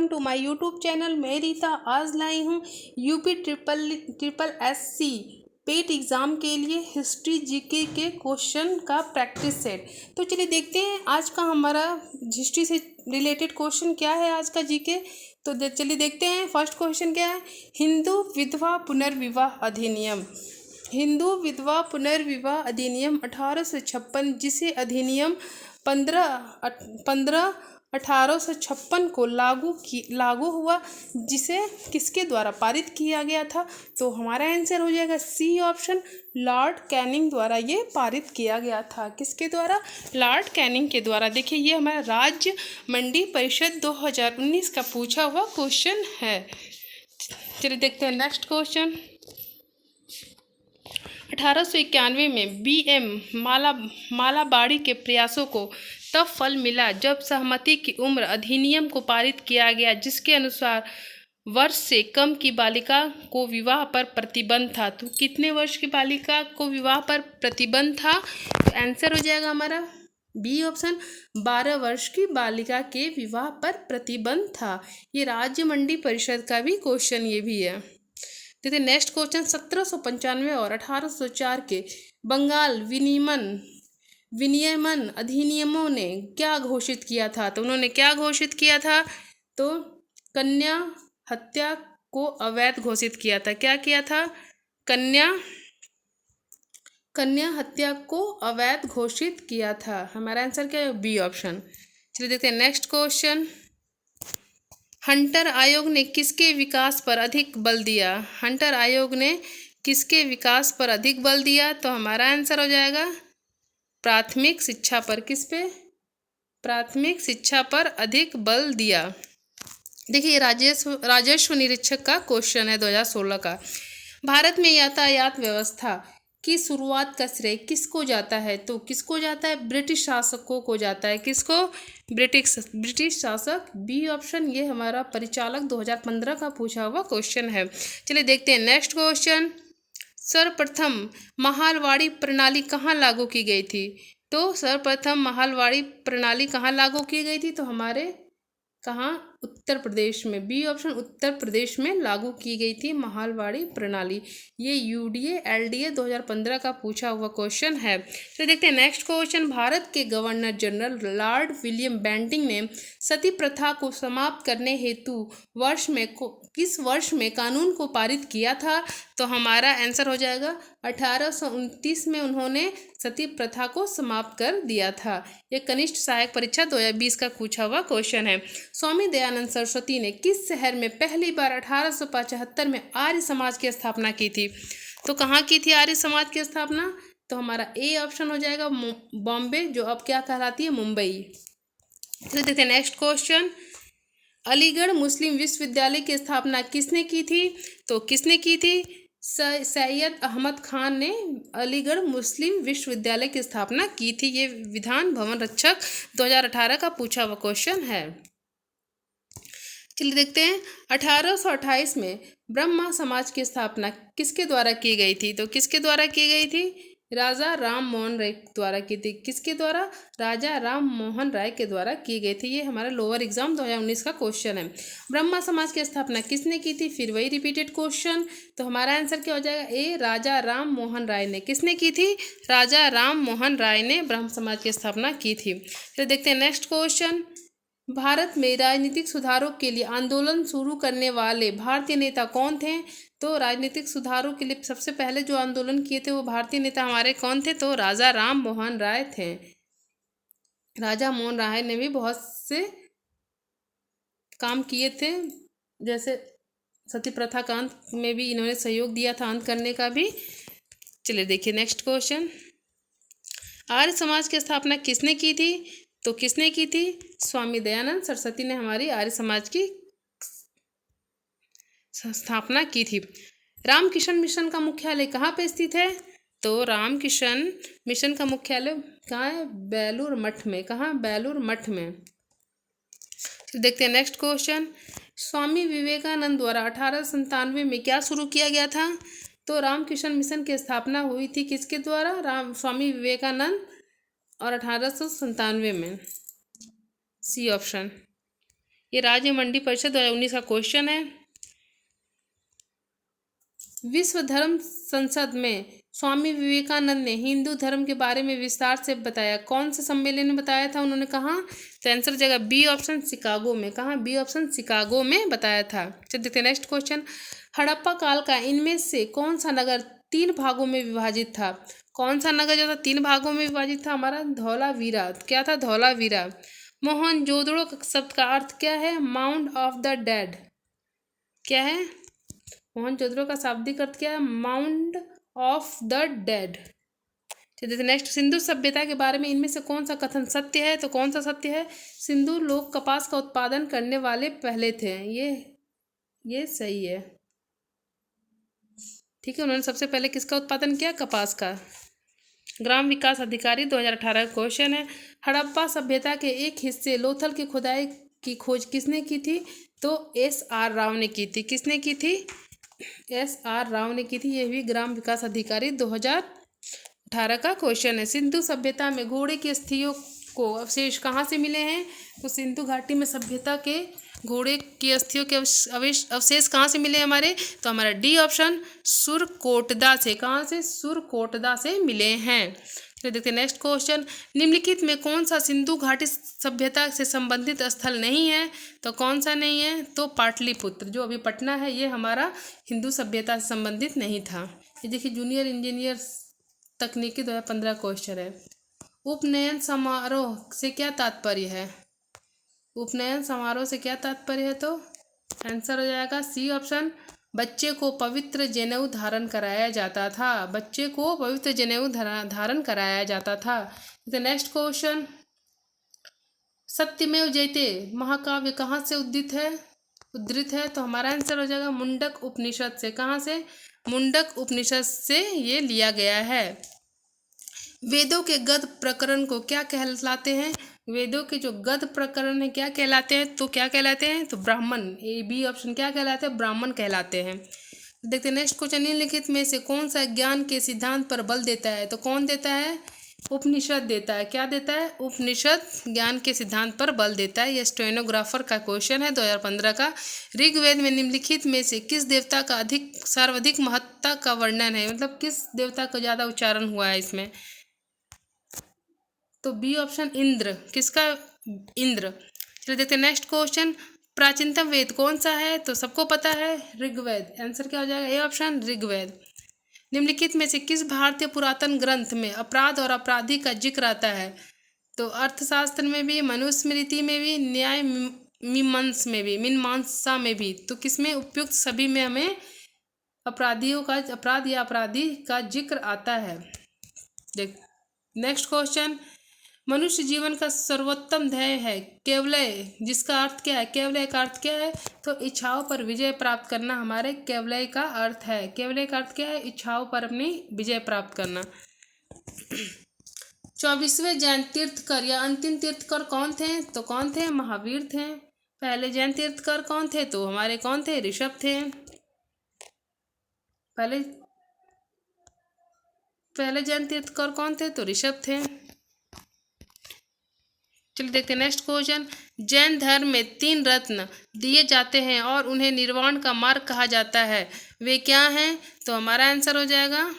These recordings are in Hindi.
Welcome to my YouTube channel. मैं रीता आज लाई हूँ UP triple SC PET exam के लिए हिस्ट्री जीके के क्वेश्चन का प्रैक्टिस सेट। तो चलिए देखते हैं आज का हमारा हिस्ट्री से रिलेटेड क्वेश्चन क्या है आज का जीके। तो चलिए देखते हैं फर्स्ट क्वेश्चन क्या है। हिंदू विधवा पुनर्विवाह अधिनियम। हिंदू विधवा पुनर्विवाह अधिनियम 1856, जिसे अधिनियम 15/1856 को लागू हुआ, जिसे किसके द्वारा पारित किया गया था। तो हमारा आंसर हो जाएगा सी ऑप्शन, लॉर्ड कैनिंग द्वारा ये पारित किया गया था। किसके द्वारा? लॉर्ड कैनिंग के द्वारा। देखिए ये हमारा राज्य मंडी परिषद 2019 का पूछा हुआ क्वेश्चन है। चलिए देखते हैं नेक्स्ट क्वेश्चन। 1891 में बीएम मालाबाड़ी के प्रयासों को तब फल मिला जब सहमति की उम्र अधिनियम को पारित किया गया, जिसके अनुसार वर्ष से कम की बालिका को विवाह पर प्रतिबंध था। तो कितने वर्ष की बालिका को विवाह पर प्रतिबंध था? तो आंसर हो जाएगा हमारा बी ऑप्शन, 12 वर्ष की बालिका के विवाह पर प्रतिबंध था। ये राज्य मंडी परिषद का भी क्वेश्चन ये भी है। देखिए नेक्स्ट क्वेश्चन। 1795 और 1804 के बंगाल विनियमन अधिनियमों ने क्या घोषित किया था? तो उन्होंने क्या घोषित किया था? तो कन्या हत्या को अवैध घोषित किया था। क्या किया था? कन्या हत्या को अवैध घोषित किया था। हमारा आंसर क्या है? B option. चलिए देखते हैं नेक्स्ट क्वेश्चन। हंटर आयोग ने किसके विकास पर अधिक बल दिया? हंटर आयोग ने किसके विकास पर अधिक बल दिया? तो हमारा आंसर हो जाएगा प्राथमिक शिक्षा पर। किस पे? प्राथमिक शिक्षा पर अधिक बल दिया। देखिए राजस्व निरीक्षक का क्वेश्चन है 2016 का। भारत में यातायात व्यवस्था की शुरुआत का श्रेय किसको जाता है? तो किसको जाता है? ब्रिटिश शासकों को जाता है। किसको? ब्रिटिश शासक। B option. ये हमारा परिचालक 2015 का पूछा हुआ क्वेश्चन है। चलिए देखते हैं नेक्स्ट क्वेश्चन। सर्वप्रथम महालवाड़ी प्रणाली कहाँ लागू की गई थी? तो सर्वप्रथम महालवाड़ी प्रणाली कहाँ लागू की गई थी? तो हमारे कहाँ? उत्तर प्रदेश में। बी ऑप्शन, उत्तर प्रदेश में लागू की गई थी महालवाड़ी प्रणाली। ये यूडीए एलडीए 2015 का पूछा हुआ क्वेश्चन है। तो देखते हैं नेक्स्ट क्वेश्चन। भारत के governor general Lord William Bentinck ने सती प्रथा को समाप्त करने हेतु किस वर्ष में कानून को पारित किया था? तो हमारा आंसर हो जाएगा 1829 में उन्होंने सती प्रथा को समाप्त कर दिया था। यह कनिष्ठ सहायक परीक्षा 2020 का पूछा हुआ क्वेश्चन है। स्वामी दयानंद सरस्वती ने किस शहर में पहली बार 1875 में आर्य समाज की स्थापना की थी? तो कहाँ की थी आर्य समाज की स्थापना? तो हमारा ए ऑप्शन हो जाएगा बॉम्बे, जो अब क्या कहलाती है? मुंबई। तो देखते हैं नेक्स्ट क्वेश्चन। अलीगढ़ मुस्लिम विश्वविद्यालय की स्थापना किसने की थी? तो किसने की थी? सैयद अहमद खान ने अलीगढ़ मुस्लिम विश्वविद्यालय की स्थापना की थी। ये विधान भवन रक्षक 2018 का पूछा हुआ क्वेश्चन है। चलिए देखते हैं 1828 में ब्रह्मा समाज की स्थापना किसके द्वारा की गई थी? तो किसके द्वारा की गई थी? राजा राम मोहन राय द्वारा की थी। किसके द्वारा? राजा राम मोहन राय के द्वारा की गई थी। ये हमारा लोअर एग्जाम 2019 का क्वेश्चन है। ब्रह्मा समाज की स्थापना किसने की थी? फिर वही रिपीटेड क्वेश्चन। तो हमारा आंसर क्या हो जाएगा? ए, राजा राम मोहन राय ने। किसने की थी? राजा राम मोहन राय ने ब्रह्म समाज की स्थापना की थी। तो देखते हैं नेक्स्ट क्वेश्चन। भारत में राजनीतिक सुधारों के लिए आंदोलन शुरू करने वाले भारतीय नेता कौन थे? तो राजनीतिक सुधारों के लिए सबसे पहले जो आंदोलन किए थे वो भारतीय नेता हमारे कौन थे? तो राजा राम मोहन राय थे। राजा मोहन राय ने भी बहुत से काम किए थे, जैसे सती प्रथा का अंत में भी इन्होंने सहयोग दिया था, अंत करने का भी। चलिए देखिए नेक्स्ट क्वेश्चन। आर्य समाज की स्थापना किसने की थी? तो किसने की थी? स्वामी दयानंद सरस्वती ने हमारी आर्य समाज की स्थापना की थी। रामकृष्ण मिशन का मुख्यालय कहाँ पे स्थित है? तो रामकृष्ण मिशन का मुख्यालय कहाँ है? बेलूर मठ में। कहाँ? बेलूर मठ में। तो देखते हैं नेक्स्ट क्वेश्चन। स्वामी विवेकानंद द्वारा 1897 में क्या शुरू किया गया था? तो रामकृष्ण मिशन की स्थापना हुई थी किसके द्वारा? स्वामी विवेकानंद, और 1897 में। C option. ये राज्य मंडी परिषद 2019 का क्वेश्चन है। विश्व धर्म संसद में स्वामी विवेकानंद ने हिंदू धर्म के बारे में विस्तार से बताया। कौन से सम्मेलन में बताया था उन्होंने, कहा? तो आंसर हो जाएगा बी ऑप्शन, शिकागो में। कहा? बी ऑप्शन, शिकागो में बताया था। चलिए देखते हैं नेक्स्ट क्वेश्चन। हड़प्पा काल का इनमें से कौन सा नगर 3 भागों में विभाजित था? कौन सा नगर जो था 3 भागों में विभाजित था? हमारा धौलावीरा। क्या था? धौलावीरा। मोहनजोदड़ो शब्द का अर्थ क्या है? Mount of the dead. क्या है? मोहनजोदड़ो का शाब्दिक अर्थ क्या है? Mount of the dead. चलिए नेक्स्ट, सिंधु सभ्यता के बारे में इनमें से कौन सा कथन सत्य है? तो कौन सा सत्य है? सिंधु लोग कपास का उत्पादन करने वाले पहले थे। ये सही है। ठीक है, उन्होंने सबसे पहले किसका उत्पादन किया? कपास का। ग्राम विकास अधिकारी 2018 का क्वेश्चन है। हड़प्पा सभ्यता के एक हिस्से लोथल की खुदाई की खोज किसने की थी? तो SR राव ने की थी। किसने की थी? SR राव ने की थी। यह भी ग्राम विकास अधिकारी 2018 का क्वेश्चन है। सिंधु सभ्यता में घोड़े की अस्थियों को अवशेष कहाँ से मिले हैं? तो सिंधु घाटी में सभ्यता के घोड़े की अस्थियों के अवशेष कहाँ से मिले हमारे? तो हमारा डी ऑप्शन, सुरकोटदा से। कहाँ से? सुरकोटदा से मिले हैं। तो देखते हैं नेक्स्ट क्वेश्चन। निम्नलिखित में कौन सा सिंधु घाटी सभ्यता से संबंधित स्थल नहीं है? तो कौन सा नहीं है? तो पाटलिपुत्र, जो अभी पटना है, ये हमारा हिंदू सभ्यता से संबंधित नहीं था। ये देखिए, जूनियर इंजीनियर तकनीकी 2015 क्वेश्चन है। उपनयन समारोह से क्या तात्पर्य है? उपनयन समारोह से क्या तात्पर्य है? तो आंसर हो जाएगा सी ऑप्शन, बच्चे को पवित्र जनेऊ धारण कराया जाता था। बच्चे को पवित्र जनेऊ धारण कराया जाता था। तो नेक्स्ट क्वेश्चन, सत्यमेव जयते महाकाव्य कहाँ से उद्धृत है? तो हमारा आंसर हो जाएगा मुंडक उपनिषद से। कहाँ से? मुंडक उपनिषद से ये लिया गया है। वेदों के गद्य प्रकरण को क्या कहलाते हैं? वेदों के जो गद्य प्रकरण है क्या कहलाते हैं? तो क्या कहलाते हैं? तो ब्राह्मण। ए बी ऑप्शन क्या कहलाते हैं? ब्राह्मण कहलाते हैं। देखते हैं नेक्स्ट क्वेश्चन। निम्नलिखित में से कौन सा ज्ञान के सिद्धांत पर बल देता है? तो कौन देता है? उपनिषद देता है। क्या देता है? उपनिषद ज्ञान के सिद्धांत पर बल देता है। यह स्टेनोग्राफर का क्वेश्चन है 2015 का। ऋग्वेद में निम्नलिखित में से किस देवता का सर्वाधिक महत्ता का वर्णन है? मतलब किस देवता का ज़्यादा उच्चारण हुआ है इसमें? तो बी ऑप्शन, इंद्र। किसका? इंद्र। चलिए देखते हैं नेक्स्ट क्वेश्चन। प्राचीनतम वेद कौन सा है? तो सबको पता है, ऋग्वेद। आंसर क्या हो जाएगा? A option, Rigveda. निम्नलिखित में से किस भारतीय पुरातन ग्रंथ में अपराध और अपराधी का जिक्र आता है? तो अर्थशास्त्र में भी, मनुस्मृति में भी, न्याय मीमांसा में भी। तो किसमें? उपयुक्त सभी में हमें अपराध या अपराधी का जिक्र आता है। देख नेक्स्ट क्वेश्चन। मनुष्य जीवन का सर्वोत्तम ध्येय है केवलय, जिसका अर्थ क्या है? केवलय का अर्थ क्या है? तो इच्छाओं पर विजय प्राप्त करना हमारे केवलय का अर्थ है। केवलय का अर्थ क्या है? इच्छाओं पर अपनी विजय प्राप्त करना। 24वें जैन तीर्थकर या अंतिम तीर्थकर कौन थे? तो कौन थे? महावीर थे। पहले जैन तीर्थकर कौन थे? तो हमारे कौन थे? ऋषभ थे। पहले जैन तीर्थकर कौन थे? तो ऋषभ थे। चलिए देखते हैं नेक्स्ट क्वेश्चन। जैन धर्म में 3 रत्न दिए जाते हैं और उन्हें निर्वाण का मार्ग कहा जाता है। वे क्या हैं? तो हमारा आंसर हो जाएगा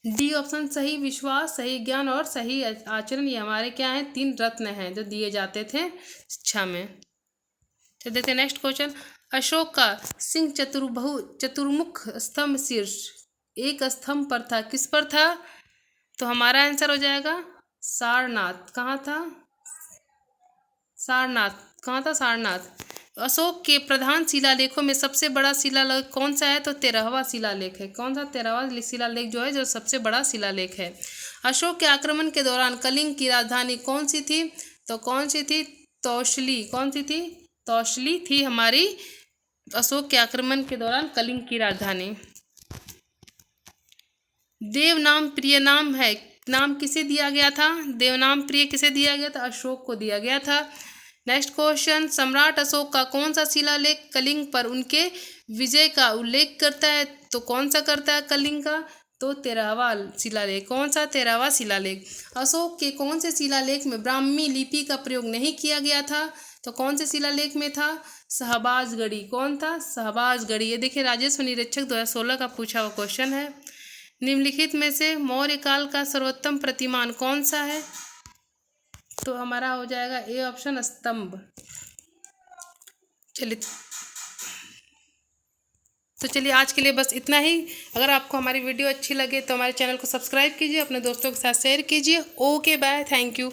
डी ऑप्शन, सही विश्वास, सही ज्ञान और सही आचरण। ये हमारे क्या हैं? 3 रत्न हैं जो दिए जाते थे शिक्षा में। चलिए देखते हैं नेक्स्ट क्वेश्चन। अशोक का सिंह चतुर्मुख स्तंभ शीर्ष एक स्तंभ पर था। किस पर था? तो हमारा आंसर हो जाएगा सारनाथ। कहाँ था? सारनाथ। कहाँ था? सारनाथ। अशोक के प्रधान शिलालेखों में सबसे बड़ा शिलालेख कौन सा है? तो 13वां शिलालेख है। कौन सा? 13वां शिलालेख जो है, जो सबसे बड़ा शिलालेख है। अशोक के आक्रमण के दौरान कलिंग की राजधानी कौन सी थी? तो कौन सी थी? तौशली। कौन सी थी? तौशली थी हमारी अशोक के आक्रमण के दौरान कलिंग की राजधानी। देवनाम प्रिय नाम है, नाम किसे दिया गया था? देवनाम प्रिय किसे दिया गया था? अशोक को दिया गया था। Next question. सम्राट अशोक का कौन सा शिलालेख कलिंग पर उनके विजय का उल्लेख करता है? तो कौन सा करता है कलिंग का? तो 13वां शिलालेख। कौन सा? 13वां शिलालेख। अशोक के कौन से शिलालेख में ब्राह्मी लिपि का प्रयोग नहीं किया गया था? तो कौन से शिलालेख में था? शहबाजगढ़ी। कौन था? शहबाजगढ़ी। ये देखिए राजस्व निरीक्षक 2016 का पूछा हुआ क्वेश्चन है। निम्नलिखित में से मौर्य काल का सर्वोत्तम प्रतिमान कौन सा है? तो हमारा हो जाएगा ए ऑप्शन, स्तंभ। चलिए, तो चलिए आज के लिए बस इतना ही। अगर आपको हमारी वीडियो अच्छी लगे तो हमारे चैनल को सब्सक्राइब कीजिए, अपने दोस्तों के साथ शेयर कीजिए। Okay bye, thank you.